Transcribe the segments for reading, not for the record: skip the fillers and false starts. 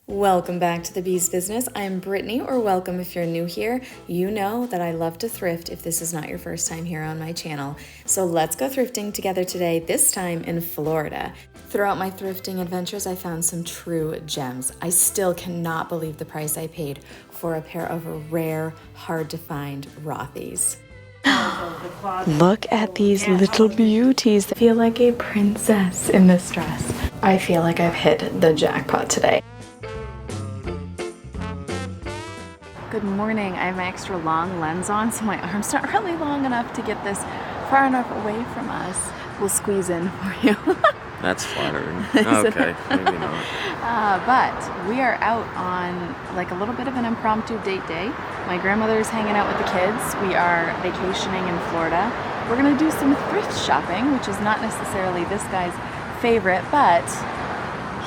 Welcome back to the Bees Business. I'm Brittany, or welcome if you're new here. You know that I love to thrift if this is not your first time here on my channel. So let's go thrifting together today, this time in Florida. Throughout my thrifting adventures, I found some true gems. I still cannot believe the price I paid for a pair of rare, hard to find Rothys. Look at these little beauties. I feel like a princess in this dress. I feel like I've hit the jackpot today. Good morning. I have my extra long lens on, so my arm's not really long enough to get this far enough away from us. We'll squeeze in for you. That's flattering. Okay, maybe not. But we are out on like a little bit of an impromptu date day. My grandmother's hanging out with the kids. We are vacationing in Florida. We're gonna do some thrift shopping, which is not necessarily this guy's favorite, but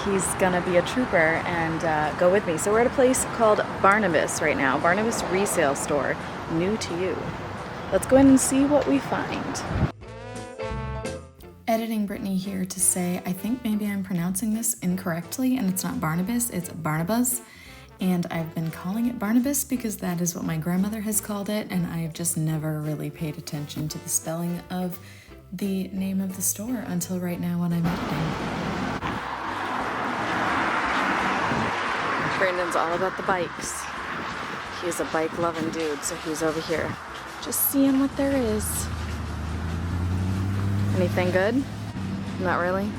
he's gonna be a trooper and go with me. So we're at a place called Barnabas right now. Barnabas Resale Store, new to you. Let's go in and see what we find. Editing Brittany here to say, I think maybe I'm pronouncing this incorrectly and it's not Barnabas, it's Barnabas. And I've been calling it Barnabas because that is what my grandmother has called it, and I have just never really paid attention to the spelling of the name of the store until right now when I'm editing. Brandon's all about the bikes. He's a bike-loving dude, so he's over here just seeing what there is. Anything good? Not really?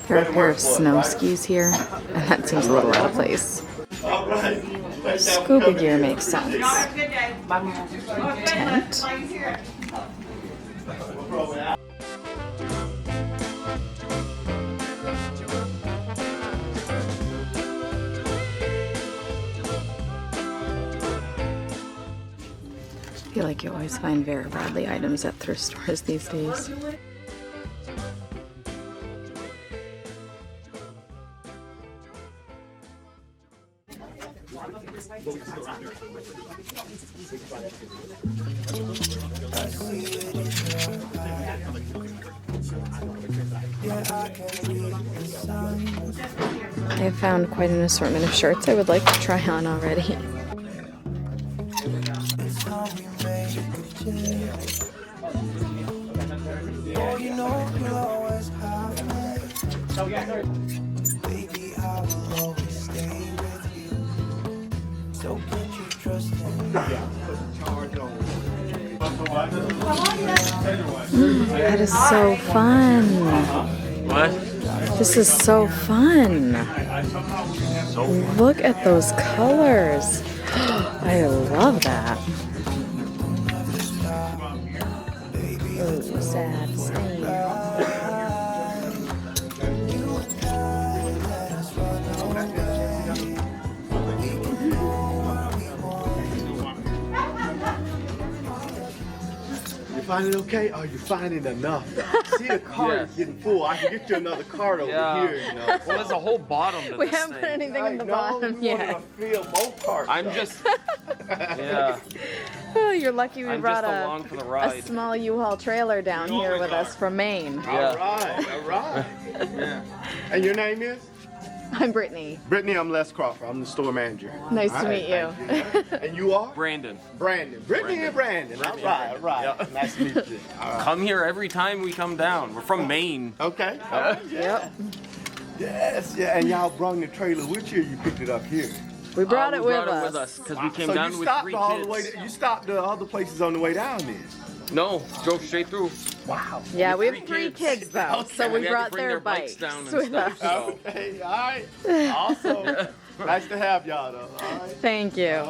There are a pair of snow skis here, and that seems a little out of place. Scuba gear makes sense. Tent. I feel like you always find Vera Bradley items at thrift stores these days. I have found quite an assortment of shirts I would like to try on already. That is so fun. What? This is so fun. Look at those colors. I love that. Ooh, sad stain. You find it okay? Oh, you finding enough? See, the cart is getting full. I can get you another cart over here, you know. Well, there's a whole bottom to We this haven't thing. put anything in the bottom yet. I feel both carts. I'm just, yeah. Oh, you're lucky we I'm brought just along for the a ride. small U-Haul trailer down here with us from Maine. Yeah. All right, all right. Yeah. And your name is? I'm Brittany. Brittany, I'm Les Crawford. I'm the store manager. Nice to All meet right, you. thank you. And you are? Brandon. Brandon. Brittany and Brandon. All Brittany right, all and right. Brandon. Nice to meet you. All right. Come here every time we come down. We're from Maine. Okay. All right, yeah. Yep. Yes, yeah. And y'all brought the trailer with you. You picked it up here. We brought it We with brought it us. because we came So down you with stopped 3 all kids. the way. You stopped the other places on the way down then. No, drove straight through. Wow. Yeah, we have With 3 3 kids though, so And we had to brought bring their bikes bikes down and with stuff. us. So. Okay, all right. Awesome. Nice to have y'all, though. All right. Thank you.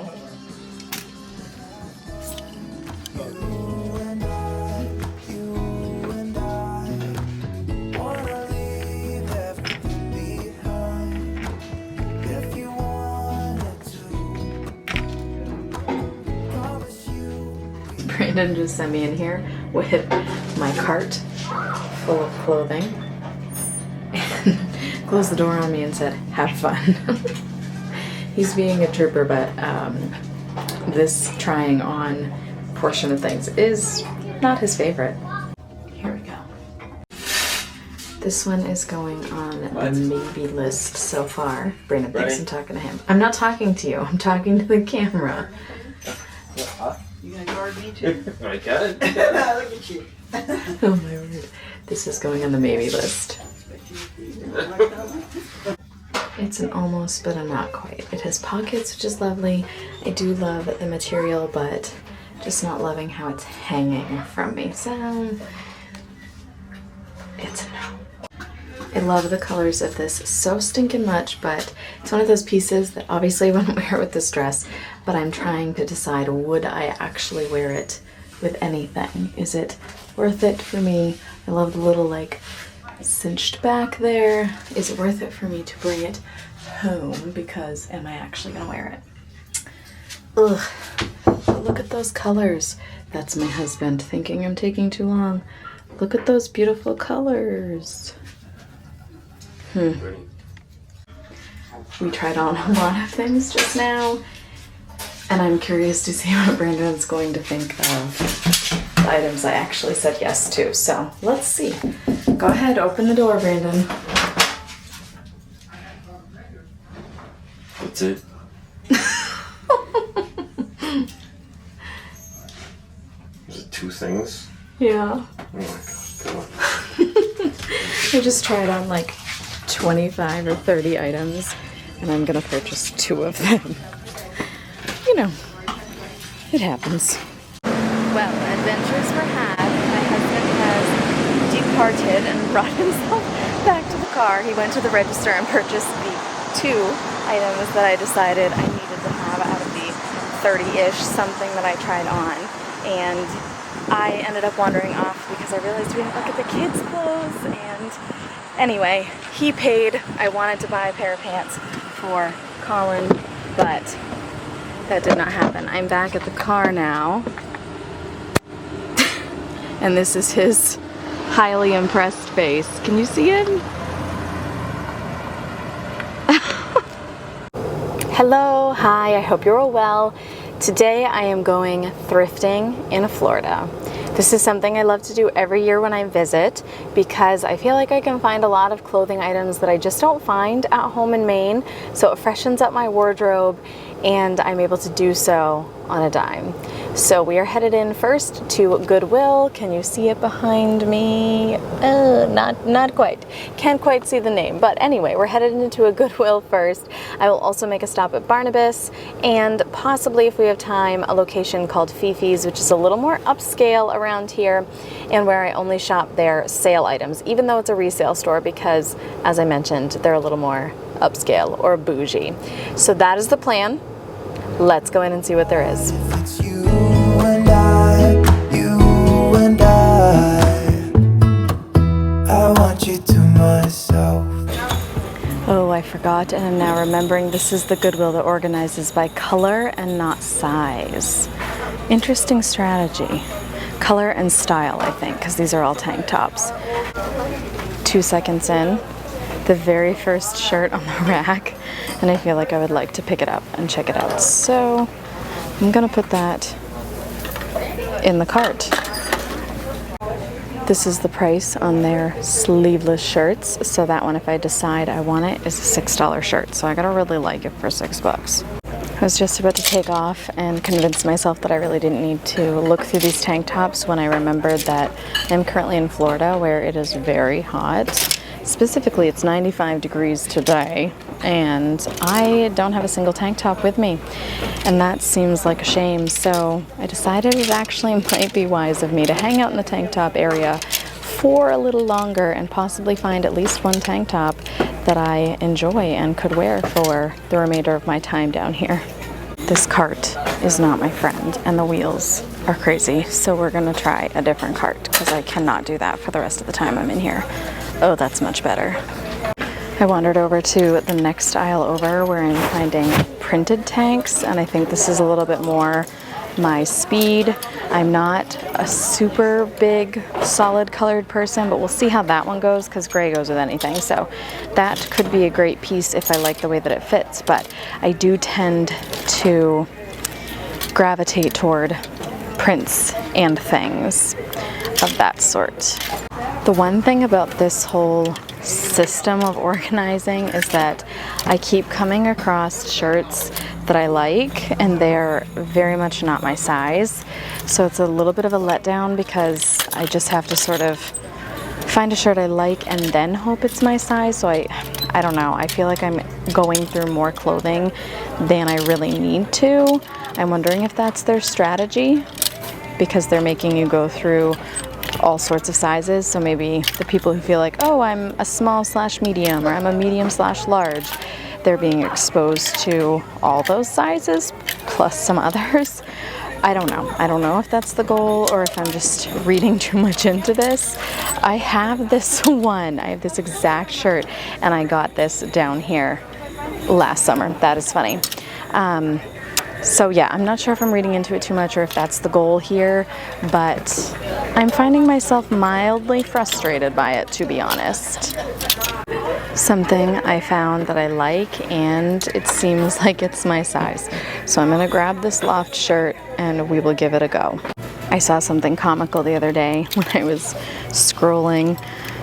Brandon just sent me in here with my cart full of clothing and closed the door on me and said, have fun. He's being a trooper, but this trying on portion of things is not his favorite. Here we go. This one is going on the maybe list so far. Brandon thinks I'm talking to him. I'm not talking to you. I'm talking to the camera. You gonna guard me too? I got it. Look at you. Oh my word. This is going on the maybe list. It's an almost, but a not quite. It has pockets, which is lovely. I do love the material, but just not loving how it's hanging from me. So, it's a no. I love the colors of this so stinking much, but it's one of those pieces that obviously I wouldn't wear with this dress, but I'm trying to decide, would I actually wear it with anything? Is it worth it for me? I love the little like cinched back there. Is it worth it for me to bring it home? Because am I actually gonna wear it? Ugh, but look at those colors. That's my husband thinking I'm taking too long. Look at those beautiful colors. We tried on a lot of things just now, and I'm curious to see what Brandon's going to think of the items I actually said yes to. So let's see. Go ahead, open the door, Brandon. That's it. Is it two things? Yeah. Oh my god, come on. I just tried on like 25 or 30 items, and I'm gonna purchase 2 of them. You know, it happens. Well, adventures were had. My husband has departed and brought himself back to the car. He went to the register and purchased the 2 items that I decided I needed to have out of the 30-ish something that I tried on. And I ended up wandering off because I realized we didn't look at the kids' clothes. And anyway, he paid. I wanted to buy a pair of pants for Colin, but that did not happen. I'm back at the car now. And this is his highly impressed face. Can you see it? Hello, hi, I hope you're all well. Today I am going thrifting in Florida. This is something I love to do every year when I visit because I feel like I can find a lot of clothing items that I just don't find at home in Maine. So it freshens up my wardrobe and I'm able to do so on a dime. So we are headed in first to Goodwill. Can you see it behind me? Not quite. Can't quite see the name. But anyway, we're headed into a Goodwill first. I will also make a stop at Barnabas and possibly, if we have time, a location called Fifi's, which is a little more upscale around here and where I only shop their sale items, even though it's a resale store because, as I mentioned, they're a little more upscale or bougie. So that is the plan. Let's go in and see what there is. It's you and I want you to myself. Oh, I forgot and I'm now remembering this is the Goodwill that organizes by color and not size. Interesting strategy. Color and style, I think, because these are all tank tops. 2 seconds in, the very first shirt on the rack, and I feel like I would like to pick it up and check it out. So I'm gonna put that in the cart. This is the price on their sleeveless shirts. So that one, if I decide I want it, is a $6 shirt. So I gotta really like it for $6. I was just about to take off and convince myself that I really didn't need to look through these tank tops when I remembered that I'm currently in Florida where it is very hot. Specifically, it's 95 degrees today, and I don't have a single tank top with me, and that seems like a shame. So I decided it actually might be wise of me to hang out in the tank top area for a little longer and possibly find at least one tank top that I enjoy and could wear for the remainder of my time down here. This cart is not my friend, and the wheels are crazy, so we're gonna try a different cart because I cannot do that for the rest of the time I'm in here. Oh, that's much better. I wandered over to the next aisle over where I'm finding printed tanks, and I think this is a little bit more my speed. I'm not a super big solid colored person, but we'll see how that one goes because gray goes with anything. So that could be a great piece if I like the way that it fits, but I do tend to gravitate toward prints and things of that sort. The one thing about this whole system of organizing is that I keep coming across shirts that I like and they're very much not my size. So it's a little bit of a letdown because I just have to sort of find a shirt I like and then hope it's my size. So I don't know. I feel like I'm going through more clothing than I really need to. I'm wondering if that's their strategy because they're making you go through all sorts of sizes. So maybe the people who feel like, oh, I'm a small/medium or I'm a medium/large, they're being exposed to all those sizes plus some others. I don't know. I don't know if that's the goal or if I'm just reading too much into this. I have this one. I have this exact shirt and I got this down here last summer. That is funny. So yeah, I'm not sure if I'm reading into it too much or if that's the goal here, but I'm finding myself mildly frustrated by it, to be honest. Something I found that I like and it seems like it's my size. So I'm gonna grab this loft shirt and we will give it a go. I saw something comical the other day when I was scrolling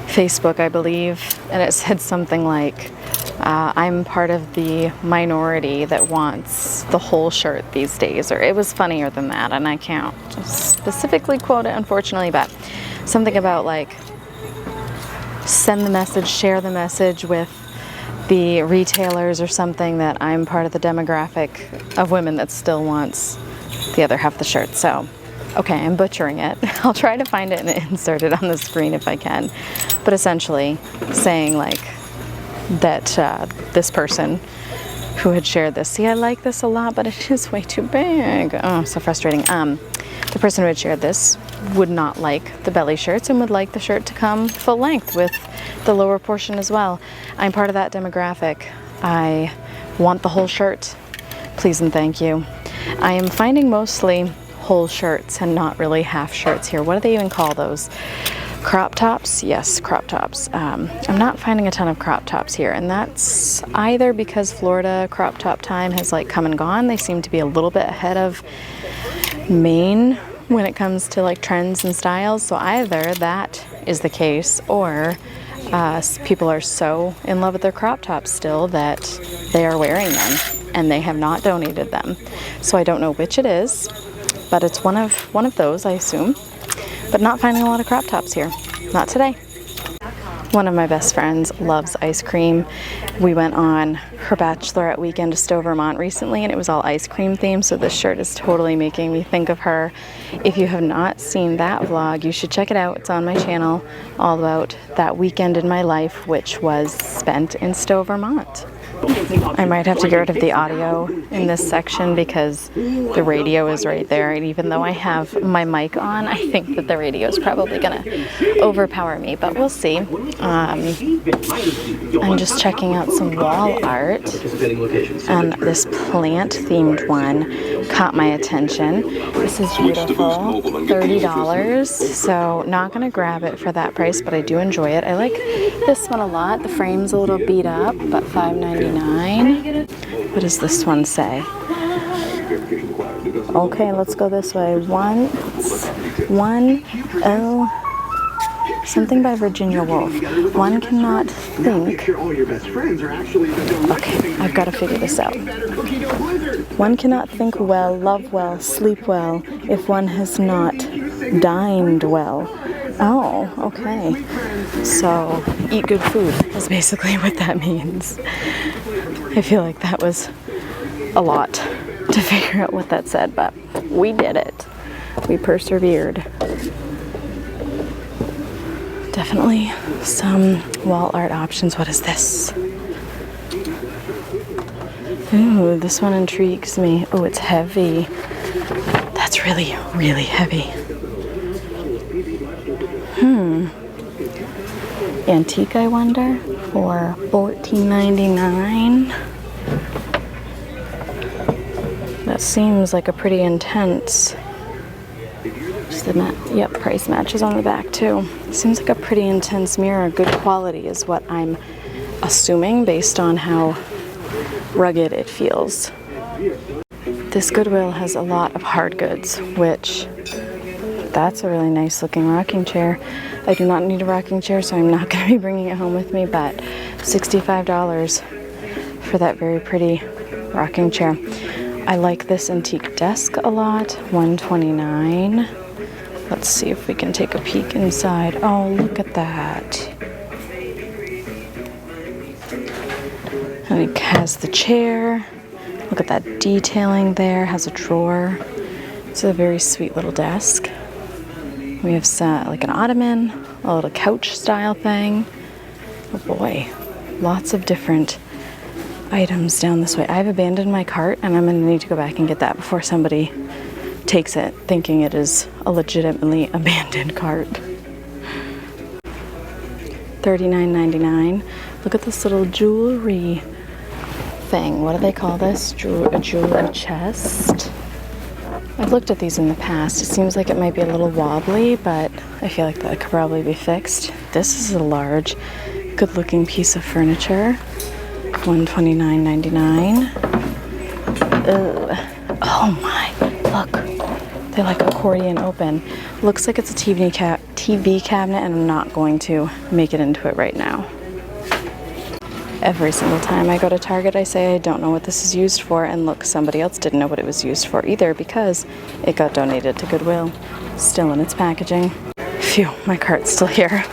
Facebook, I believe, and it said something like, I'm part of the minority that wants the whole shirt these days, or it was funnier than that, and I can't specifically quote it, unfortunately, but something about like, send the message, share the message with the retailers or something that I'm part of the demographic of women that still wants the other half of the shirt. So, okay, I'm butchering it. I'll try to find it and insert it on the screen if I can, but essentially saying like, that this person who had shared this, see, I like this a lot, but it is way too big. Oh, so frustrating. The person who had shared this would not like the belly shirts and would like the shirt to come full length with the lower portion as well. I'm part of that demographic. I want the whole shirt, please and thank you. I am finding mostly whole shirts and not really half shirts here. What do they even call those? Crop tops? Yes, crop tops. I'm not finding a ton of crop tops here, and that's either because Florida crop top time has like come and gone. They seem to be a little bit ahead of Maine when it comes to like trends and styles. So either that is the case, or people are so in love with their crop tops still that they are wearing them and they have not donated them. So I don't know which it is, but it's one of those, I assume. But not finding a lot of crop tops here. Not today. One of my best friends loves ice cream. We went on her bachelorette weekend to Stowe, Vermont recently, and it was all ice cream themed, so this shirt is totally making me think of her. If you have not seen that vlog, you should check it out. It's on my channel, all about that weekend in my life, which was spent in Stowe, Vermont. I might have to get rid of the audio in this section because the radio is right there, and even though I have my mic on, I think that the radio is probably gonna overpower me, but we'll see. I'm just checking out some wall art, and this plant themed one caught my attention. This is beautiful, $30, so not gonna grab it for that price, but I do enjoy it. I like this one a lot. The frame's a little beat up, but $5.99. What does this one say? Okay, let's go this way. Something by Virginia Woolf. One cannot think. Okay, I've got to figure this out. One cannot think well, love well, sleep well, if one has not dined well. Oh, okay. So, eat good food is basically what that means. I feel like that was a lot to figure out what that said, but we did it. We persevered. Definitely some wall art options. What is this? Ooh, this one intrigues me. Oh, it's heavy. That's really, really heavy. Antique, I wonder, for $14.99. That seems like a pretty intense. Yep, price matches on the back too. Seems like a pretty intense mirror. Good quality is what I'm assuming based on how rugged it feels. This Goodwill has a lot of hard goods, which that's a really nice looking rocking chair. I do not need a rocking chair, so I'm not going to be bringing it home with me, but $65 for that very pretty rocking chair. I like this antique desk a lot, $129. Let's see if we can take a peek inside. Oh, look at that. And it has the chair. Look at that detailing there. Has a drawer. It's a very sweet little desk. We have like an ottoman, a little couch style thing. Oh boy, lots of different items down this way. I've abandoned my cart and I'm going to need to go back and get that before somebody takes it thinking it is a legitimately abandoned cart. $39.99. Look at this little jewelry thing. What do they call this? A jewelry chest. I've looked at these in the past. It seems like it might be a little wobbly, but I feel like that could probably be fixed. This is a large, good-looking piece of furniture. $129.99. Oh my, look. They like accordion open. Looks like it's a TV cabinet, and I'm not going to make it into it right now. Every single time I go to Target, I say I don't know what this is used for, and look, somebody else didn't know what it was used for either because it got donated to Goodwill. Still in its packaging. Phew, my cart's still here.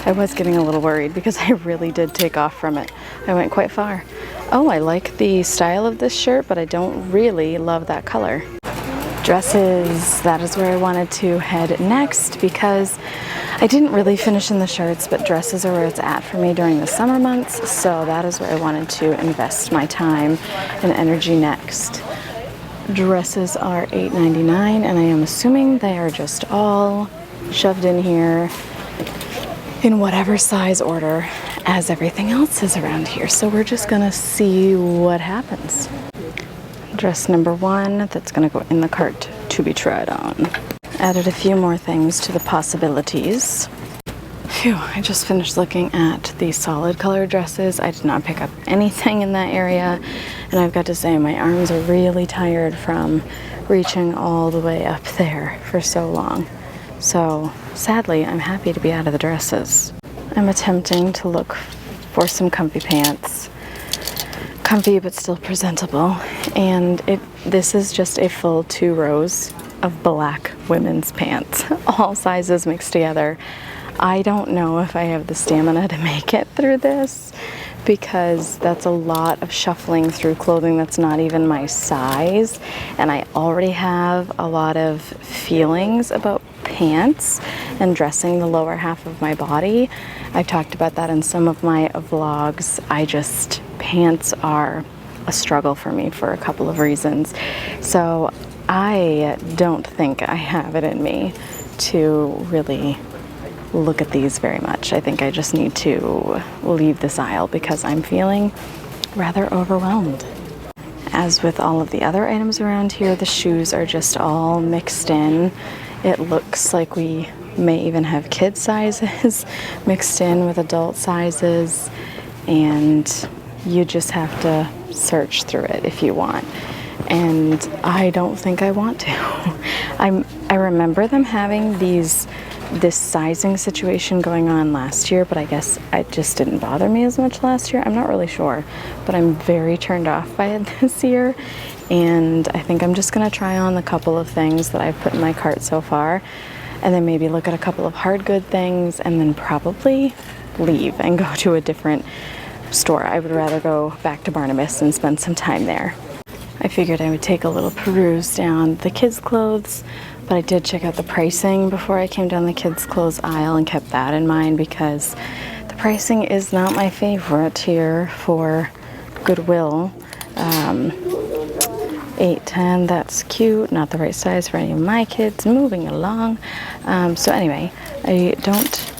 I was getting a little worried because I really did take off from it. I went quite far. Oh, I like the style of this shirt, but I don't really love that color. Dresses, that is where I wanted to head next because I didn't really finish in the shirts, but dresses are where it's at for me during the summer months, so that is where I wanted to invest my time and energy next. Dresses are $8.99, and I am assuming they are just all shoved in here in whatever size order as everything else is around here, so we're just gonna see what happens. Dress number 1, that's gonna go in the cart to be tried on. Added a few more things to the possibilities. Phew, I just finished looking at the solid color dresses. I did not pick up anything in that area, and I've got to say my arms are really tired from reaching all the way up there for so long. So sadly, I'm happy to be out of the dresses. I'm attempting to look for some comfy pants. Comfy but still presentable, and this is just a full 2 rows of black women's pants, all sizes mixed together. I don't know if I have the stamina to make it through this because that's a lot of shuffling through clothing that's not even my size, and I already have a lot of feelings about pants and dressing the lower half of my body. I've talked about that in some of my vlogs. Pants are a struggle for me for a couple of reasons. So I don't think I have it in me to really look at these very much. I think I just need to leave this aisle because I'm feeling rather overwhelmed. As with all of the other items around here, the shoes are just all mixed in. It looks like we may even have kid sizes mixed in with adult sizes, and you just have to search through it if you want. And I don't think I want to. I remember them having this sizing situation going on last year, but I guess it just didn't bother me as much last year. I'm not really sure, but I'm very turned off by it this year. And I think I'm just gonna try on a couple of things that I've put in my cart so far, and then maybe look at a couple of hard good things, and then probably leave and go to a different store. I would rather go back to Barnabas and spend some time there. I figured I would take a little peruse down the kids' clothes, but I did check out the pricing before I came down the kids' clothes aisle and kept that in mind because the pricing is not my favorite here for Goodwill. $8.10, that's cute, not the right size for any of my kids. Moving along. So anyway, I don't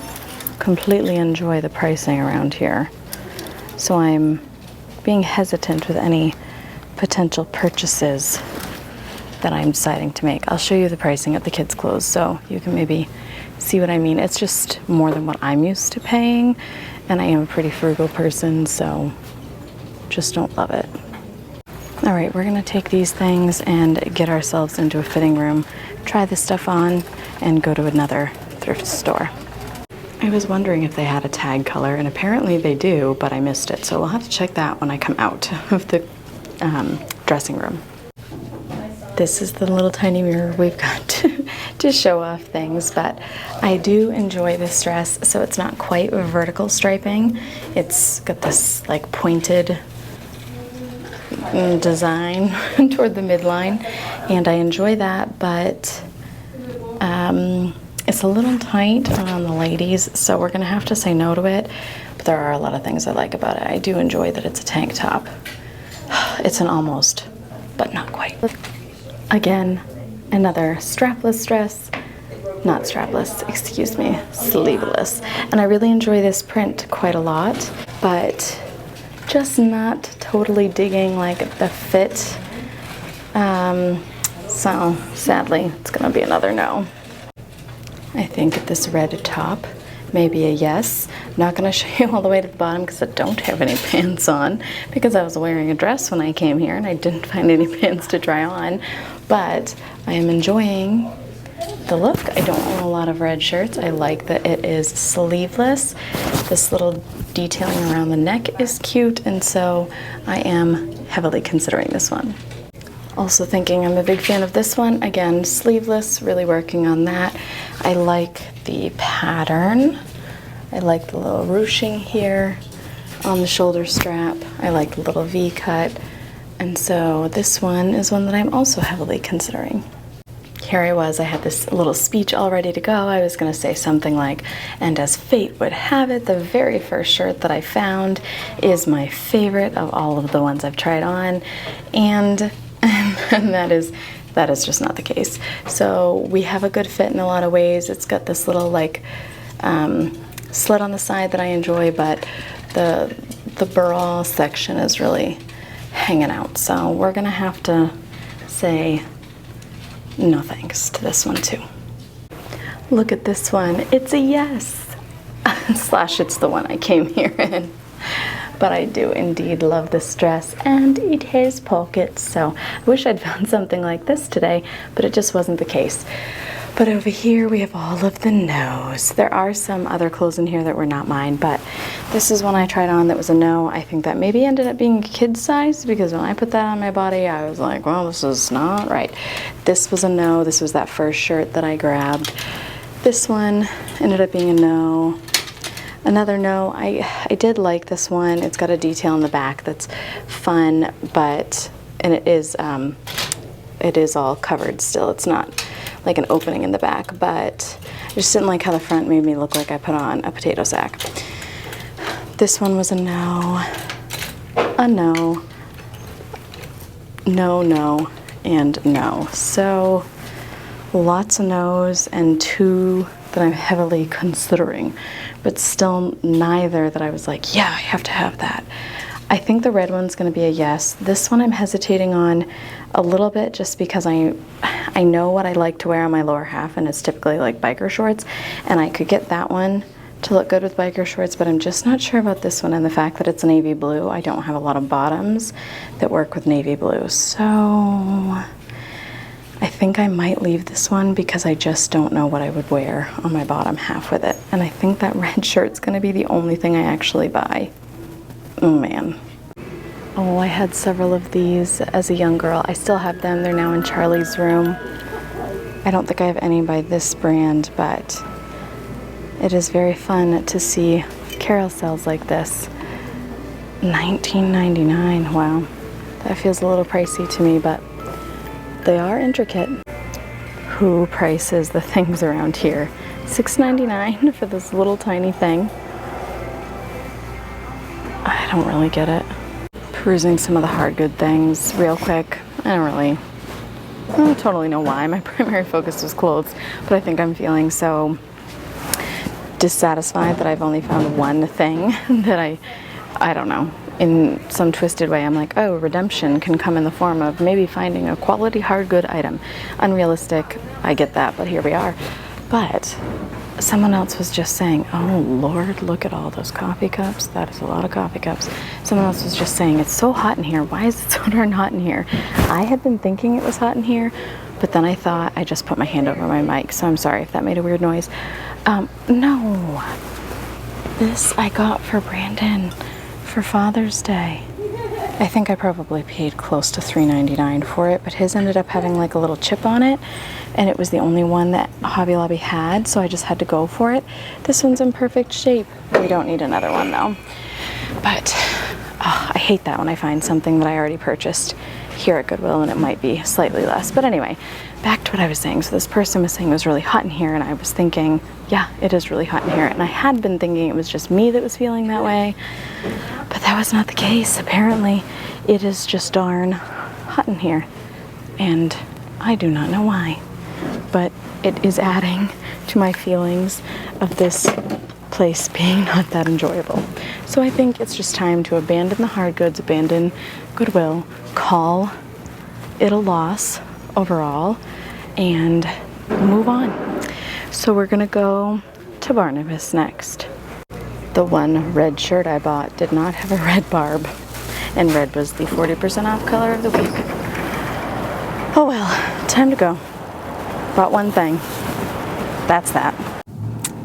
completely enjoy the pricing around here. So I'm being hesitant with any potential purchases that I'm deciding to make. I'll show you the pricing of the kids' clothes so you can maybe see what I mean. It's just more than what I'm used to paying, and I am a pretty frugal person, so just don't love it. All right, we're gonna take these things and get ourselves into a fitting room, try this stuff on, and go to another thrift store. I was wondering if they had a tag color, and apparently they do, but I missed it, so we'll have to check that when I come out of the dressing room. This is the little tiny mirror we've got to show off things, but I do enjoy this dress. So it's not quite vertical striping. It's got this like pointed design toward the midline, and I enjoy that, but it's a little tight on the ladies, so we're gonna have to say no to it, but there are a lot of things I like about it. I do enjoy that it's a tank top. It's an almost, but not quite. Again, another strapless dress. Not strapless, excuse me, sleeveless. And I really enjoy this print quite a lot, but just not totally digging like the fit. So sadly, it's gonna be another no. I think this red top may be a yes. I'm not gonna show you all the way to the bottom because I don't have any pants on, because I was wearing a dress when I came here and I didn't find any pants to try on. But I am enjoying the look. I don't own a lot of red shirts. I like that it is sleeveless. This little detailing around the neck is cute, and so I am heavily considering this one. Also thinking I'm a big fan of this one. Again, sleeveless, really working on that. I like the pattern. I like the little ruching here on the shoulder strap. I like the little V cut. And so this one is one that I'm also heavily considering. Here I had this little speech all ready to go. I was gonna say something like, and as fate would have it, the very first shirt that I found is my favorite of all of the ones I've tried on, and that is just not the case. So we have a good fit in a lot of ways. It's got this little like slit on the side that I enjoy, but the bra section is really hanging out. So we're gonna have to say no thanks to this one too. Look at this one. It's a yes. Slash it's the one I came here in. But I do indeed love this dress, and it has pockets, so I wish I'd found something like this today, but it just wasn't the case. But over here we have all of the no's. There are some other clothes in here that were not mine, but this is one I tried on that was a no. I think that maybe ended up being kid size, because when I put that on my body, I was like, well, this is not right. This was a no. This was that first shirt that I grabbed. This one ended up being a no. Another no. I did like this one. It's got a detail in the back that's fun, and it is all covered still. It's not like an opening in the back, but I just didn't like how the front made me look like I put on a potato sack. This one was a no, a no, no, and no. So lots of no's and two that I'm heavily considering, but still neither that I was like, yeah, I have to have that. I think the red one's going to be a yes. This one I'm hesitating on a little bit, just because I know what I like to wear on my lower half, and it's typically like biker shorts, and I could get that one to look good with biker shorts, but I'm just not sure about this one, and the fact that it's navy blue. I don't have a lot of bottoms that work with navy blue, so I think I might leave this one because I just don't know what I would wear on my bottom half with it, and I think that red shirt's going to be the only thing I actually buy. Oh man. Oh, I had several of these as a young girl. I still have them. They're now in Charlie's room. I don't think I have any by this brand, but it is very fun to see carousels like this. $19.99. Wow. That feels a little pricey to me, but they are intricate. Who prices the things around here? $6.99 for this little tiny thing. I don't really get it. Perusing some of the hard good things real quick. I don't totally know why. My primary focus was clothes, but I think I'm feeling so dissatisfied that I've only found one thing that I don't know. in some twisted way, I'm like, oh, redemption can come in the form of maybe finding a quality hard good item. Unrealistic, I get that, but here we are. But someone else was just saying, oh Lord, look at all those coffee cups. That is a lot of coffee cups. Someone else was just saying, it's so hot in here. Why is it so darn hot in here? I had been thinking it was hot in here, but then I thought I just put my hand over my mic, so I'm sorry if that made a weird noise. No, this I got for Brandon for Father's Day. I think I probably paid close to $3.99 for it, but his ended up having like a little chip on it, and it was the only one that Hobby Lobby had, so I just had to go for it. This one's in perfect shape. We don't need another one though. But I hate that when I find something that I already purchased here at Goodwill and it might be slightly less. But anyway, back to what I was saying. So this person was saying it was really hot in here, and I was thinking, yeah, it is really hot in here. And I had been thinking it was just me that was feeling that way, but that was not the case. Apparently, it is just darn hot in here, and I do not know why, but it is adding to my feelings of this place being not that enjoyable. So I think it's just time to abandon the hard goods, abandon Goodwill, call it a loss overall, and move on. So we're gonna go to Barnabas next. The one red shirt I bought did not have a red barb, and red was the 40% off color of the week. Oh well, time to go. Bought one thing. That's that.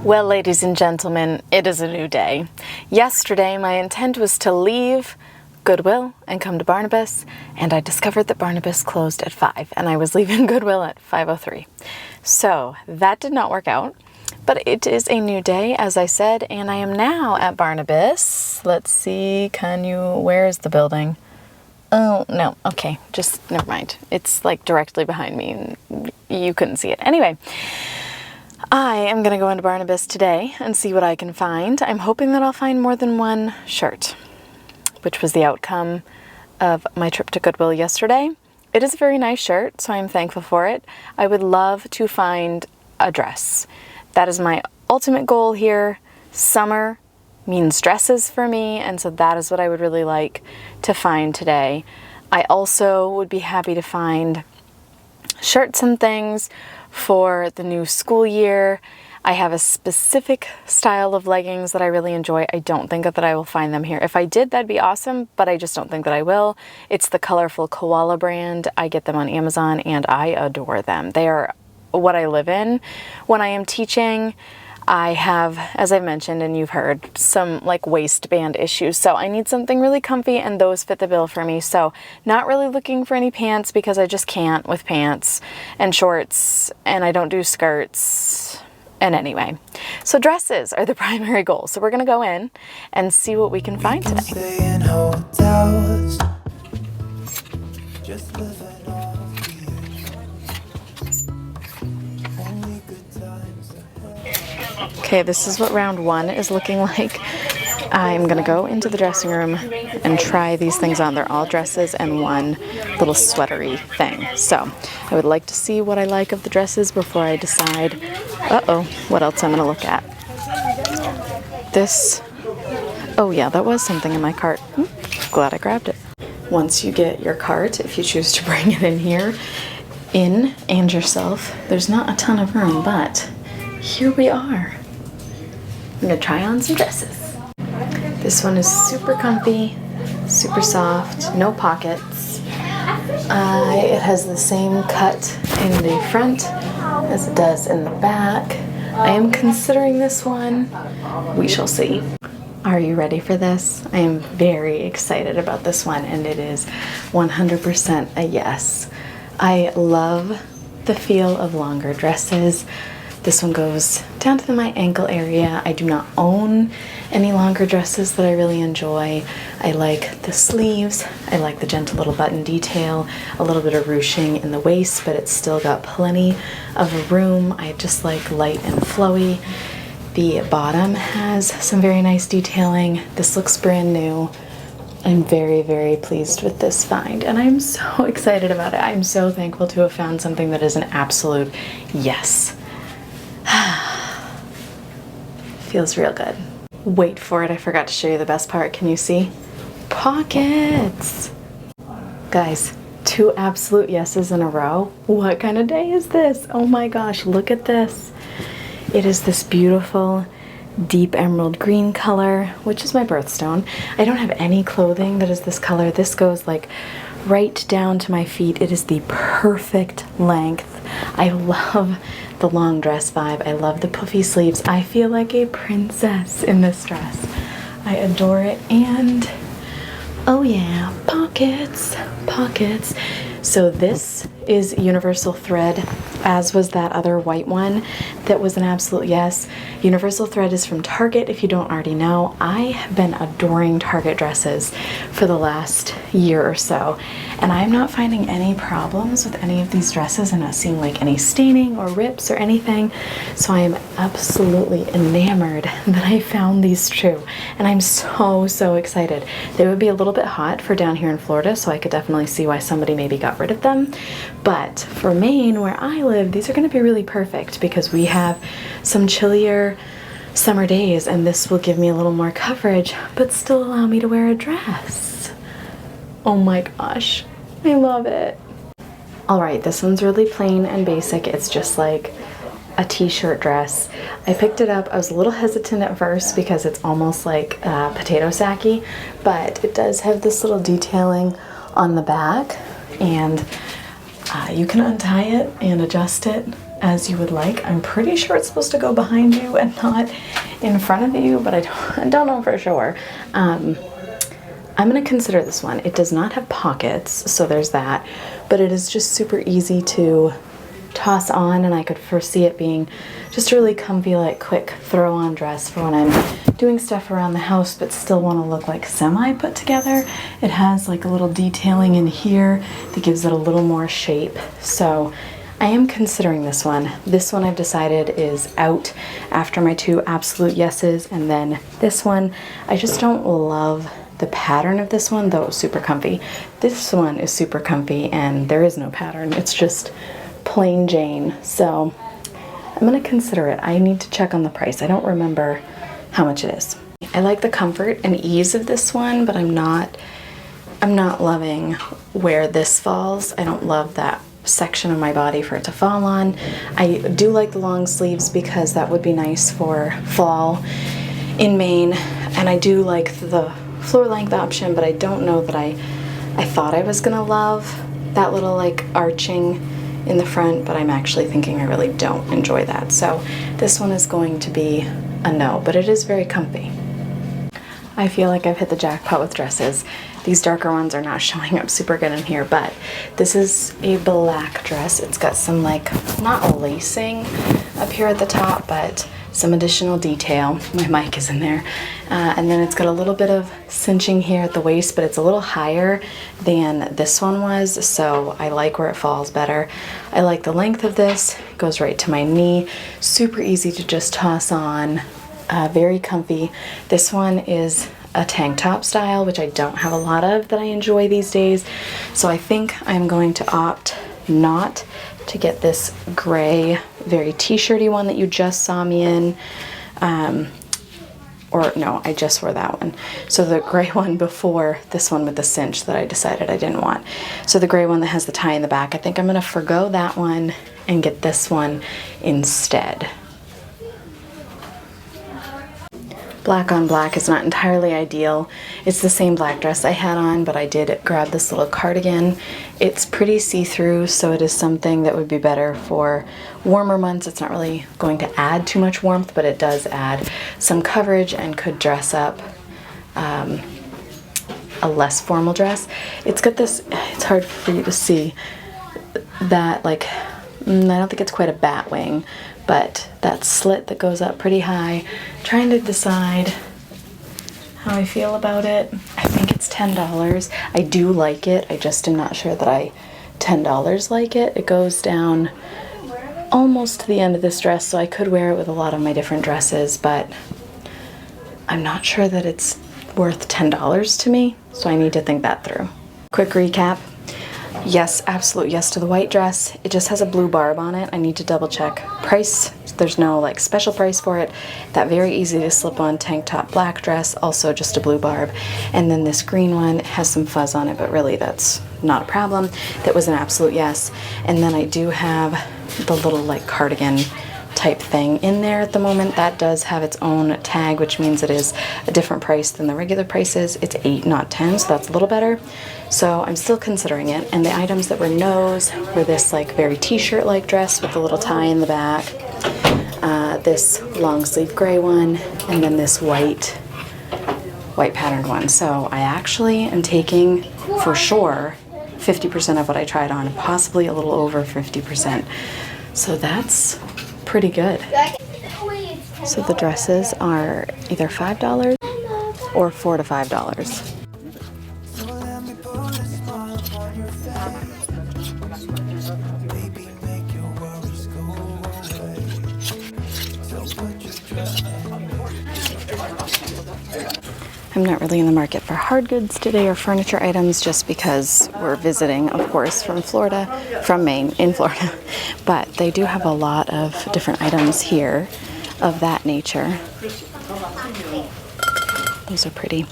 Well, ladies and gentlemen, it is a new day. Yesterday, my intent was to leave Goodwill and come to Barnabas, and I discovered that Barnabas closed at 5, and I was leaving Goodwill at 5:03. So that did not work out, but it is a new day, as I said, and I am now at Barnabas. Let's see, where is the building? Oh, no, okay, just never mind. It's like directly behind me, and you couldn't see it. Anyway, I am gonna go into Barnabas today and see what I can find. I'm hoping that I'll find more than one shirt, which was the outcome of my trip to Goodwill yesterday. It is a very nice shirt, so I'm thankful for it. I would love to find a dress. That is my ultimate goal here. Summer means dresses for me, and so that is what I would really like to find today. I also would be happy to find shirts and things for the new school year. I have a specific style of leggings that I really enjoy. I don't think that I will find them here. If I did, that'd be awesome, but I just don't think that I will. It's the colorful Koala brand. I get them on Amazon and I adore them. They are what I live in. When I am teaching, I have, as I've mentioned and you've heard, some like waistband issues. So I need something really comfy, and those fit the bill for me. So not really looking for any pants because I just can't with pants and shorts, and I don't do skirts. And anyway, so dresses are the primary goal. So we're gonna go in and see what we can find today. Stay in hotels, just living off the only good times ahead. Okay, this is what round one is looking like. I'm gonna go into the dressing room and try these things on. They're all dresses and one little sweatery thing. So I would like to see what I like of the dresses before I decide, what else I'm gonna look at. This, oh yeah, that was something in my cart. Glad I grabbed it. Once you get your cart, if you choose to bring it in here, and yourself, there's not a ton of room, but here we are. I'm gonna try on some dresses. This one is super comfy, super soft, no pockets. It has the same cut in the front as it does in the back. I am considering this one. We shall see. Are you ready for this? I am very excited about this one, and it is 100% a yes. I love the feel of longer dresses. This one goes down to my ankle area. I do not own any longer dresses that I really enjoy. I like the sleeves. I like the gentle little button detail, a little bit of ruching in the waist, but it's still got plenty of room. I just like light and flowy. The bottom has some very nice detailing. This looks brand new. I'm very, very pleased with this find, and I'm so excited about it. I'm so thankful to have found something that is an absolute yes. Feels real good. Wait for it, I forgot to show you the best part. Can you see? Pockets! Guys, 2 absolute yeses in a row. What kind of day is this? Oh my gosh, look at this. It is this beautiful deep emerald green color, which is my birthstone. I don't have any clothing that is this color. This goes like right down to my feet. It is the perfect length. I love the long dress vibe. I love the puffy sleeves. I feel like a princess in this dress. I adore it. And oh yeah, pockets, pockets. So this is universal thread, as was that other white one that was an absolute yes. Universal thread is from Target, if you don't already know. I have been adoring Target dresses for the last year or so, and I'm not finding any problems with any of these dresses. I'm not seeing like any staining or rips or anything, so I am absolutely enamored that I found these two, and I'm so excited. They would be a little bit hot for down here in Florida, so I could definitely see why somebody maybe got rid of them, but for Maine, where I live, these are going to be really perfect because we have some chillier summer days, and this will give me a little more coverage but still allow me to wear a dress. Oh my gosh, I love it. Alright, this one's really plain and basic. It's just like a t-shirt dress. I picked it up. I was a little hesitant at first because it's almost like potato sacky, but it does have this little detailing on the back, and you can untie it and adjust it as you would like. I'm pretty sure it's supposed to go behind you and not in front of you, but I don't know for sure. I'm going to consider this one. It does not have pockets, so there's that, but it is just super easy to toss on, and I could foresee it being just a really comfy, like quick throw on dress for when I'm doing stuff around the house but still want to look like semi put together. It has like a little detailing in here that gives it a little more shape, so I am considering this one. This one I've decided is out after my 2 absolute yeses, and then this one, I just don't love the pattern of this one, though it's super comfy. This one is super comfy and there is no pattern. It's just plain Jane, so I'm gonna consider it. I need to check on the price. I don't remember how much it is. I like the comfort and ease of this one, but I'm not loving where this falls. I don't love that section of my body for it to fall on. I do like the long sleeves because that would be nice for fall in Maine, and I do like the floor length option, but I don't know that I thought I was gonna love that little like arching in the front, but I'm actually thinking I really don't enjoy that. So this one is going to be a no, but it is very comfy. I feel like I've hit the jackpot with dresses. These darker ones are not showing up super good in here, but this is a black dress. It's got some like, not lacing up here at the top, but some additional detail. My mic is in there. And then it's got a little bit of cinching here at the waist, but it's a little higher than this one was, so I like where it falls better. I like the length of this. It goes right to my knee. Super easy to just toss on. Very comfy. This one is a tank top style, which I don't have a lot of that I enjoy these days. So I think I'm going to opt not to get this gray, very t-shirty one that you just saw me in. Or no, I just wore that one. So the gray one before this one with the cinch that I decided I didn't want. So the gray one that has the tie in the back, I think I'm gonna forgo that one and get this one instead. Black on black is not entirely ideal. It's the same black dress I had on, but I did grab this little cardigan. It's pretty see-through, so it is something that would be better for warmer months. It's not really going to add too much warmth, but it does add some coverage and could dress up a less formal dress. It's got this, it's hard for you to see, that like, I don't think it's quite a bat wing, but that slit that goes up pretty high. Trying to decide how I feel about it. I think it's $10. I do like it. I just am not sure that I $10 like it. It goes down almost to the end of this dress, so I could wear it with a lot of my different dresses, but I'm not sure that it's worth $10 to me, so I need to think that through. Quick recap. Yes, absolute yes to the white dress. It just has a blue barb on it. I need to double check. Price There's no like special price for it. That very easy to slip on tank top black dress, also just a blue barb. And then this green one has some fuzz on it, but really that's not a problem. That was an absolute yes. And then I do have the little like cardigan type thing in there at the moment. That does have its own tag, which means it is a different price than the regular prices. It's $8, not $10, so that's a little better. So I'm still considering it. And the items that were no's were this like very t-shirt like dress with a little tie in the back, this long sleeve gray one, and then this white patterned one. So I actually am taking for sure 50% of what I tried on, possibly a little over 50%. So that's pretty good. So the dresses are either $5 or $4 to $5. So let me put a smile on your face. Baby, make your worries go away. So put your trust in me. I'm not really in the market for hard goods today or furniture items just because we're visiting, of course, from Maine, in Florida. But they do have a lot of different items here of that nature. Those are pretty.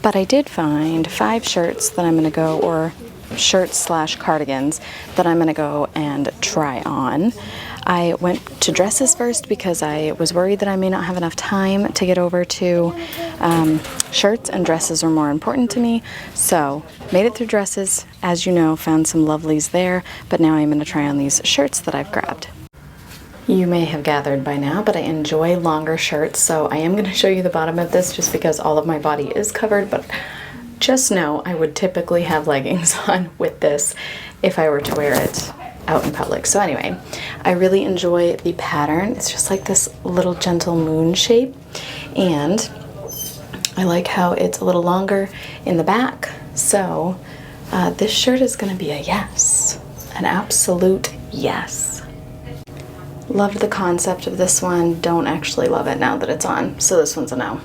But I did find 5 shirts that I'm going to go, or shirts/cardigans that I'm going to go and try on. I went to dresses first because I was worried that I may not have enough time to get over to shirts, and dresses are more important to me. So made it through dresses, as you know, found some lovelies there, but now I'm going to try on these shirts that I've grabbed. You may have gathered by now, but I enjoy longer shirts, so I am going to show you the bottom of this just because all of my body is covered, but just know I would typically have leggings on with this if I were to wear it out in public. So anyway, I really enjoy the pattern. It's just like this little gentle moon shape, and I like how it's a little longer in the back. So this shirt is going to be a yes, an absolute yes. Loved the concept of this one. Don't actually love it now that it's on, so this one's a no.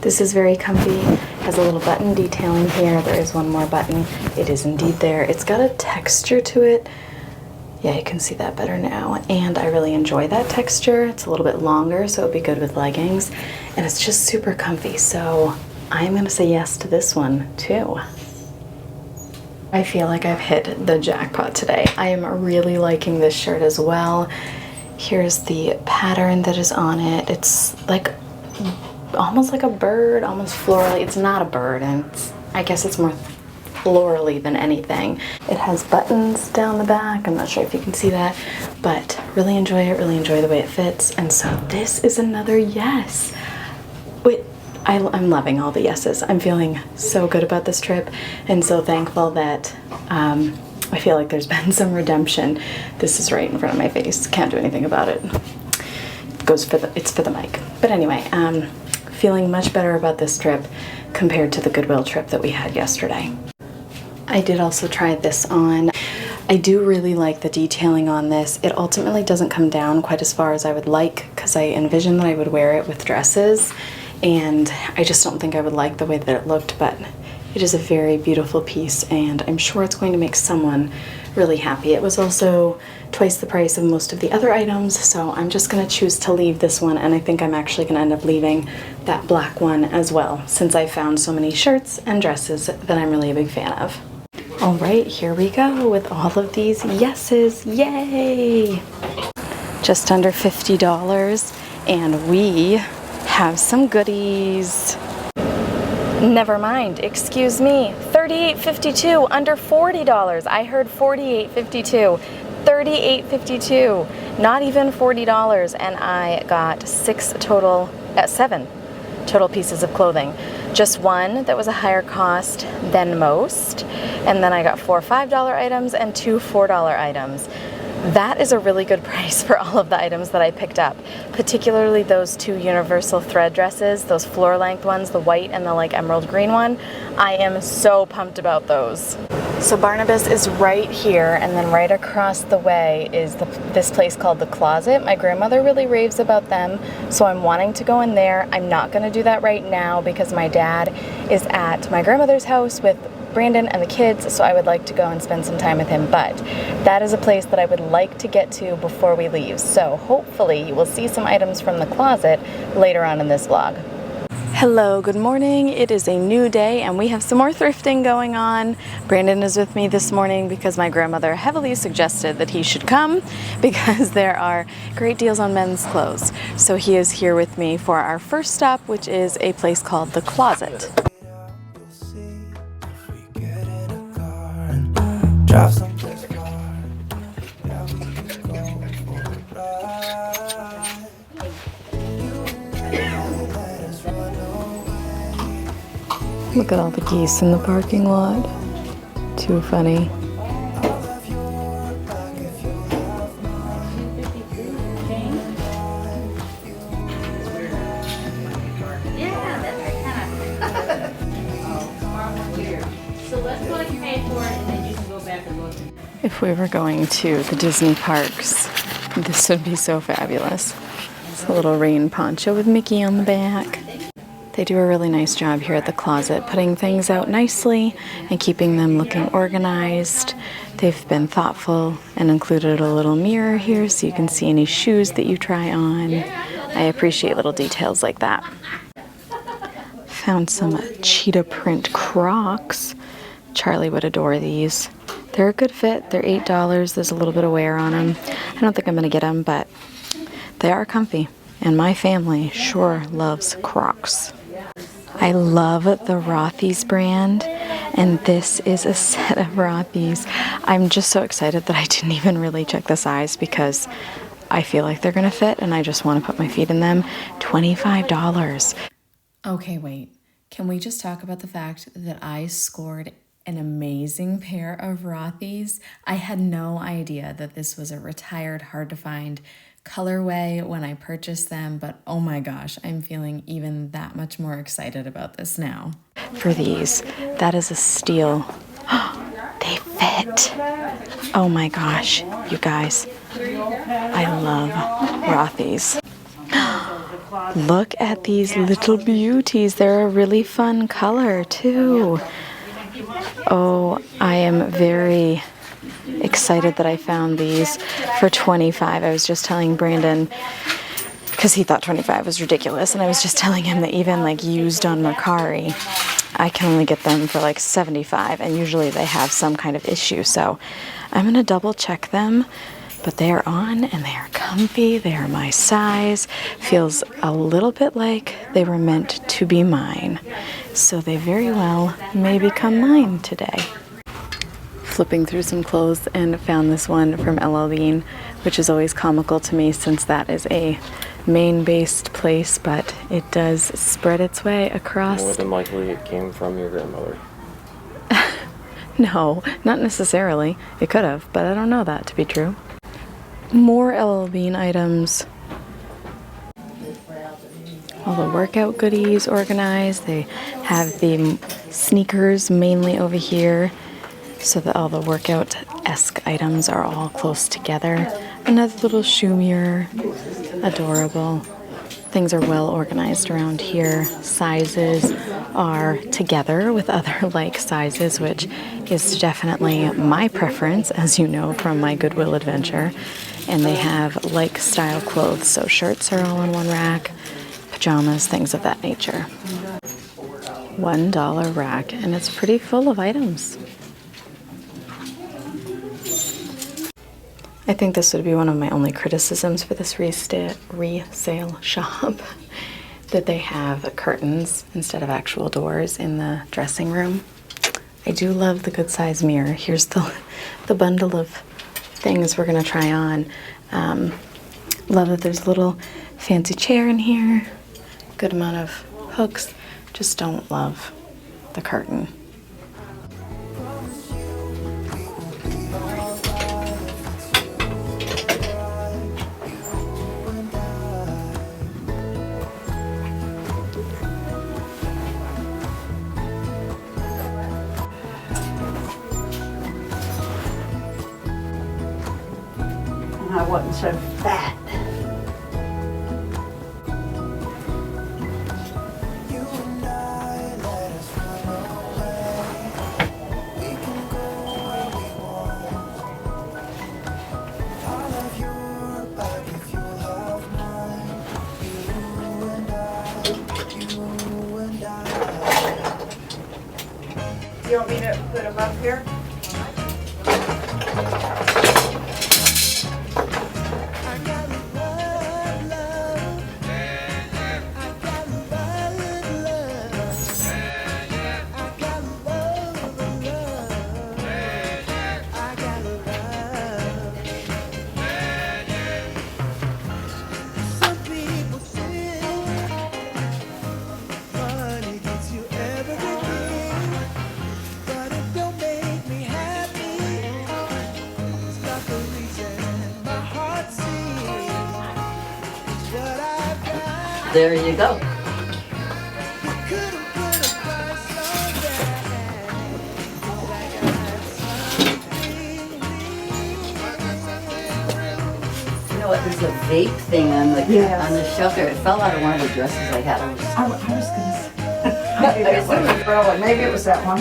This is very comfy, has a little button detailing here. There is one more button. It is indeed there. It's got a texture to it. Yeah, you can see that better now, and I really enjoy that texture. It's a little bit longer, so it'd be good with leggings, and it's just super comfy, so I'm gonna say yes to this one too. I feel like I've hit the jackpot today. I am really liking this shirt as well. Here's the pattern that is on it. It's like almost like a bird, almost florally. It's not a bird, and I guess it's more florally than anything. It has buttons down the back. I'm not sure if you can see that, but really enjoy it, really enjoy the way it fits. And so this is another yes. Wait, I'm loving all the yeses. I'm feeling so good about this trip, and so thankful that I feel like there's been some redemption. This is right in front of my face. Can't do anything about it. It's for the mic. But anyway, feeling much better about this trip compared to the Goodwill trip that we had yesterday. I did also try this on. I do really like the detailing on this. It ultimately doesn't come down quite as far as I would like because I envisioned that I would wear it with dresses, and I just don't think I would like the way that it looked, but it is a very beautiful piece, and I'm sure it's going to make someone really happy. It was also twice the price of most of the other items, so I'm just going to choose to leave this one, and I think I'm actually going to end up leaving that black one as well, since I found so many shirts and dresses that I'm really a big fan of. All right, here we go with all of these yeses. Yay! Just under $50, and we have some goodies. Never mind, excuse me, $38.52, under $40. I heard $48.52, $38.52, not even $40, and I got 7 total pieces of clothing. Just one that was a higher cost than most, and then I got 4 $5 items and 2 $4 items. That is a really good price for all of the items that I picked up, particularly those 2 universal thread dresses, those floor length ones, the white and the like emerald green one. I am so pumped about those. So Barnabas is right here, and then right across the way is this place called The Closet. My grandmother really raves about them, so I'm wanting to go in there. I'm not going to do that right now because my dad is at my grandmother's house with Brandon and the kids, so I would like to go and spend some time with him, but that is a place that I would like to get to before we leave. So hopefully you will see some items from the closet later on in this vlog. Hello, good morning. It is a new day and we have some more thrifting going on. Brandon is with me this morning because my grandmother heavily suggested that he should come because there are great deals on men's clothes. So he is here with me for our first stop, which is a place called The Closet. You'll see if we get in a car and drive someplace far. Yeah, we could go for a ride. You and I, let us run away. Look at all the geese in the parking lot. Too funny. I'll have your back if you have mine. Yeah, that's kind of. Weird. So let's go and pay for it, and then you can go back and look. If we were going to the Disney parks, this would be so fabulous. It's a little rain poncho with Mickey on the back. They do a really nice job here at The Closet, putting things out nicely and keeping them looking organized. They've been thoughtful and included a little mirror here so you can see any shoes that you try on. I appreciate little details like that. Found some cheetah print Crocs. Charlie would adore these. They're a good fit. They're $8. There's a little bit of wear on them. I don't think I'm going to get them, but they are comfy. And my family sure loves Crocs. I love the Rothy's brand, and this is a set of Rothy's. I'm just so excited that I didn't even really check the size because I feel like they're gonna fit and I just want to put my feet in them. $25. Okay, wait. Can we just talk about the fact that I scored an amazing pair of Rothy's? I had no idea that this was a retired, hard to find colorway when I purchased them, but oh my gosh, I'm feeling even that much more excited about this now. For these, that is a steal. They fit. Oh my gosh, you guys, I love Rothy's. Look at these little beauties. They're a really fun color too. Oh, I am very excited that I found these for $25. I was just telling Brandon, because he thought $25 was ridiculous, and I was just telling him that even like used on Mercari, I can only get them for like $75, and usually they have some kind of issue. So I'm gonna double check them, but they are on and they are comfy. They are my size. Feels a little bit like they were meant to be mine. So they very well may become mine today. Flipping through some clothes and found this one from LL Bean, which is always comical to me since that is a Maine-based place, but it does spread its way across. More than likely it came from your grandmother. No, not necessarily. It could have, but I don't know that to be true. More LL Bean items. All the workout goodies organized. They have the sneakers mainly over here, so that all the workout-esque items are all close together. Another little shoe mirror, adorable. Things are well organized around here. Sizes are together with other like sizes, which is definitely my preference, as you know from my Goodwill adventure. And they have like style clothes, so shirts are all in one rack, pajamas, things of that nature. $1 rack, and it's pretty full of items. I think this would be one of my only criticisms for this resale shop, that they have curtains instead of actual doors in the dressing room. I do love the good size mirror. Here's the bundle of things we're gonna try on. Love that there's a little fancy chair in here, good amount of hooks. Just don't love the curtain. I wasn't so fat. You and I, let us run away. There you go. You know what? There's a vape thing on the shelter. It fell out of one of the dresses I had. I was gonna say. Maybe it was that one.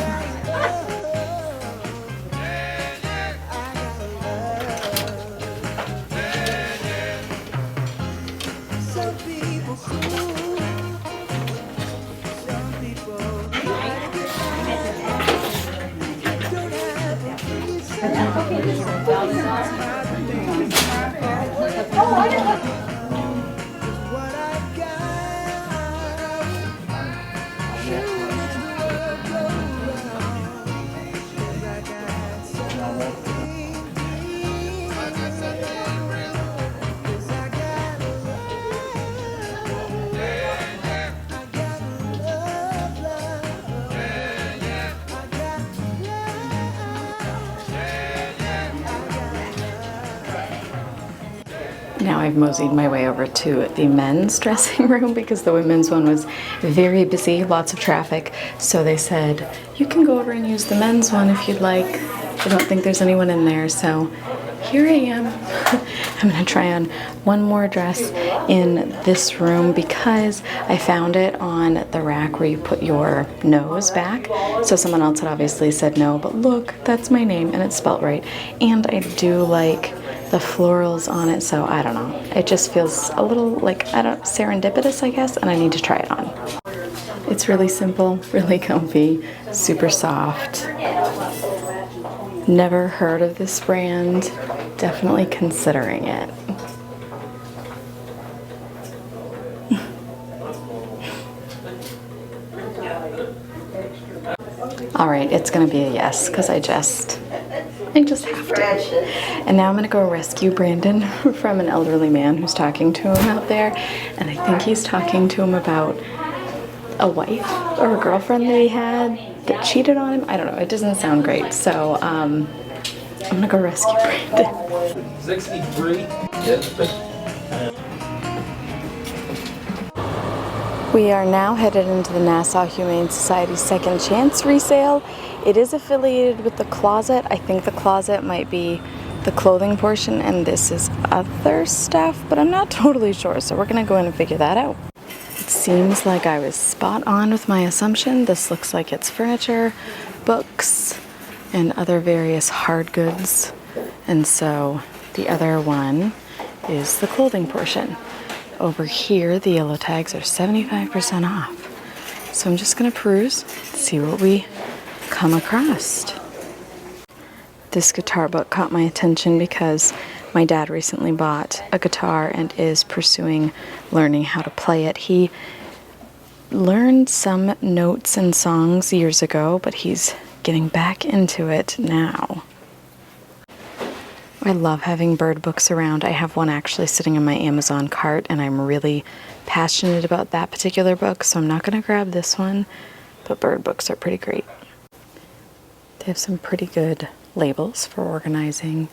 Now I've moseyed my way over to the men's dressing room because the women's one was very busy, lots of traffic. So they said, you can go over and use the men's one if you'd like. I don't think there's anyone in there, so here I am. I'm gonna try on one more dress in this room because I found it on the rack where you put your nose back. So someone else had obviously said no, but look, that's my name and it's spelt right. And I do like the florals on it, so I don't know. It just feels a little like, serendipitous, I guess, and I need to try it on. It's really simple, really comfy, super soft. Never heard of this brand. Definitely considering it. All right, it's gonna be a yes, because I just have to. And now I'm gonna go rescue Brandon from an elderly man who's talking to him out there. And I think he's talking to him about a wife or a girlfriend that he had that cheated on him. I don't know, it doesn't sound great. So I'm gonna go rescue Brandon. 63. We are now headed into the Nassau Humane Society Second Chance resale. It is affiliated with the closet. I think the closet might be the clothing portion and this is other stuff, but I'm not totally sure, so we're gonna go in and figure that out. It seems like I was spot on with my assumption. This looks like it's furniture, books, and other various hard goods. And so the other one is the clothing portion. Over here, the yellow tags are 75% off. So I'm just gonna peruse, see what we come across. This guitar book caught my attention because my dad recently bought a guitar and is pursuing learning how to play it. He learned some notes and songs years ago, but he's getting back into it now. I love having bird books around. I have one actually sitting in my Amazon cart and I'm really passionate about that particular book, so I'm not going to grab this one, but bird books are pretty great. They have some pretty good labels for organizing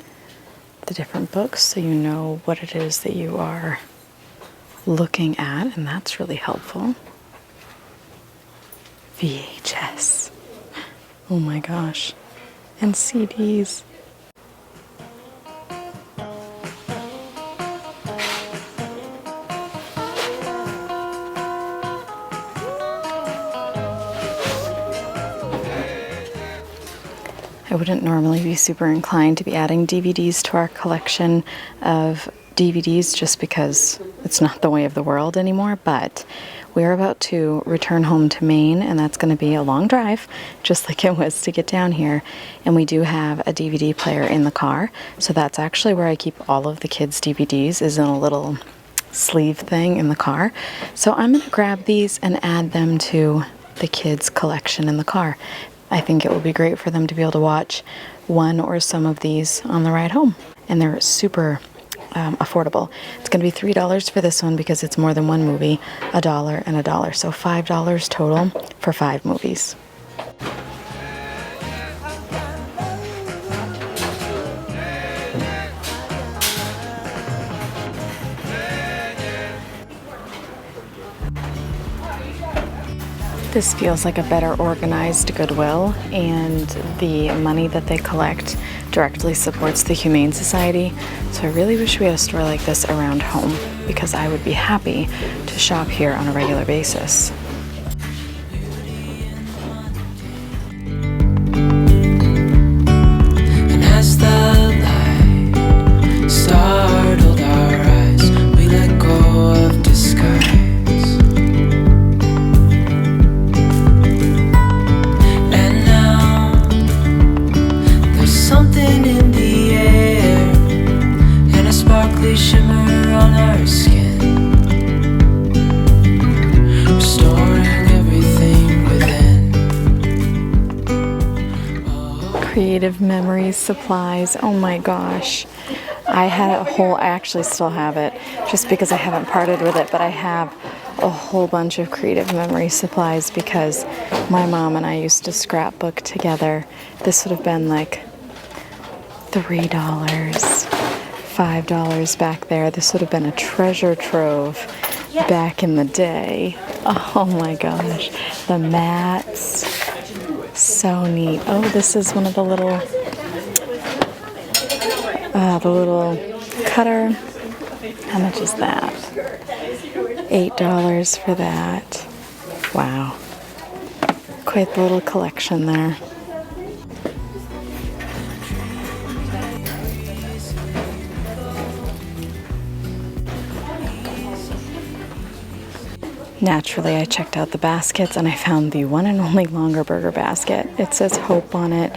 the different books so you know what it is that you are looking at, and that's really helpful. VHS. Oh my gosh. And CDs. I wouldn't normally be super inclined to be adding DVDs to our collection of DVDs just because it's not the way of the world anymore, but we are about to return home to Maine, and that's going to be a long drive, just like it was to get down here. And we do have a DVD player in the car, so that's actually where I keep all of the kids' DVDs, is in a little sleeve thing in the car. So I'm going to grab these and add them to the kids' collection in the car. I think it will be great for them to be able to watch one or some of these on the ride home. And they're super affordable. It's going to be $3 for this one because it's more than one movie, $1 and $1. So $5 total for 5 movies. This feels like a better organized Goodwill, and the money that they collect directly supports the Humane Society. So I really wish we had a store like this around home, because I would be happy to shop here on a regular basis. And as the light startled our eyes, we let go of disguise. And now there's something in the air and a sparkly shimmer on our skin, restoring everything within. Creative Memories supplies. Oh my gosh. I had a whole, I actually still have it just because I haven't parted with it, but I have a whole bunch of Creative Memories supplies because my mom and I used to scrapbook together. This would have been like $3, $5 back there. This would have been a treasure trove back in the day. Oh my gosh. The mats. So neat. Oh, this is one of the little cutter. How much is that? $8 for that. Wow. Quite the little collection there. Naturally, I checked out the baskets and I found the one and only Longaberger basket. It says Hope on it.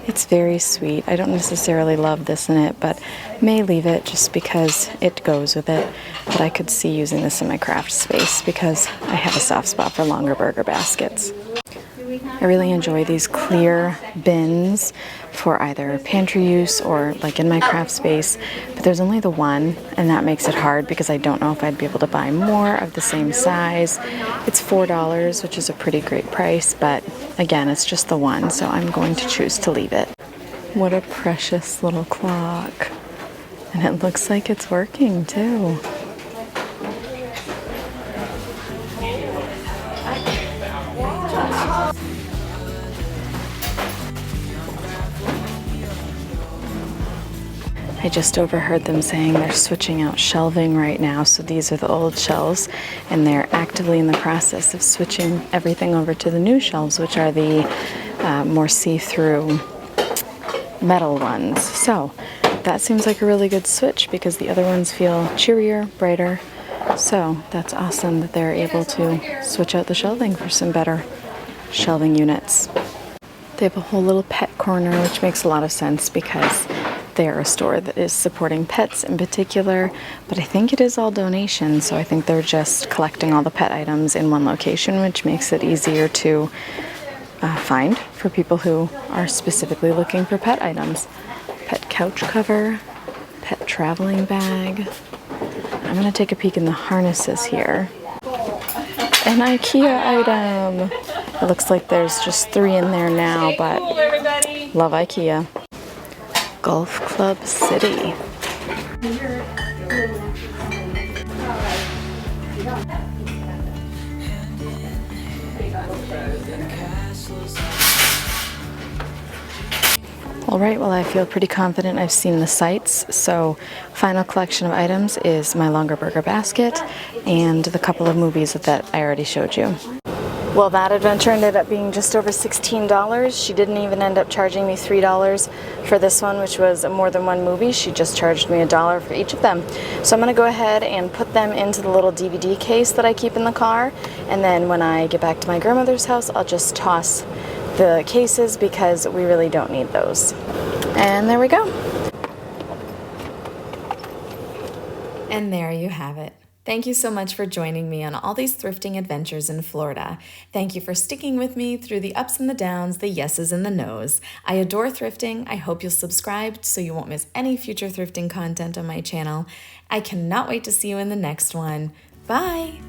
It's very sweet. I don't necessarily love this in it, but may leave it just because it goes with it. But I could see using this in my craft space because I have a soft spot for Longaberger baskets. I really enjoy these clear bins for either pantry use or like in my craft space, but there's only the one, and that makes it hard because I don't know if I'd be able to buy more of the same size. It's $4, which is a pretty great price, but again, it's just the one, so I'm going to choose to leave it. What a precious little clock. And it looks like it's working too. I just overheard them saying they're switching out shelving right now, so these are the old shelves, and they're actively in the process of switching everything over to the new shelves, which are the more see-through metal ones. So that seems like a really good switch because the other ones feel cheerier, brighter. So that's awesome that they're able to switch out the shelving for some better shelving units. They have a whole little pet corner, which makes a lot of sense because they are a store that is supporting pets in particular, but I think it is all donations, so I think they're just collecting all the pet items in one location, which makes it easier to find for people who are specifically looking for pet items. Pet couch cover, pet traveling bag. I'm going to take a peek in the harnesses here. An IKEA item. It looks like there's just 3 in there now, but love IKEA. Golf Club City. All right, well, I feel pretty confident I've seen the sights, so final collection of items is my Longaberger basket and the couple of movies that I already showed you. Well, that adventure ended up being just over $16. She didn't even end up charging me $3 for this one, which was more than one movie. She just charged me $1 for each of them. So I'm going to go ahead and put them into the little DVD case that I keep in the car, and then when I get back to my grandmother's house, I'll just toss the cases because we really don't need those. And there we go. And there you have it. Thank you so much for joining me on all these thrifting adventures in Florida. Thank you for sticking with me through the ups and the downs, the yeses and the nos. I adore thrifting. I hope you'll subscribe so you won't miss any future thrifting content on my channel. I cannot wait to see you in the next one. Bye!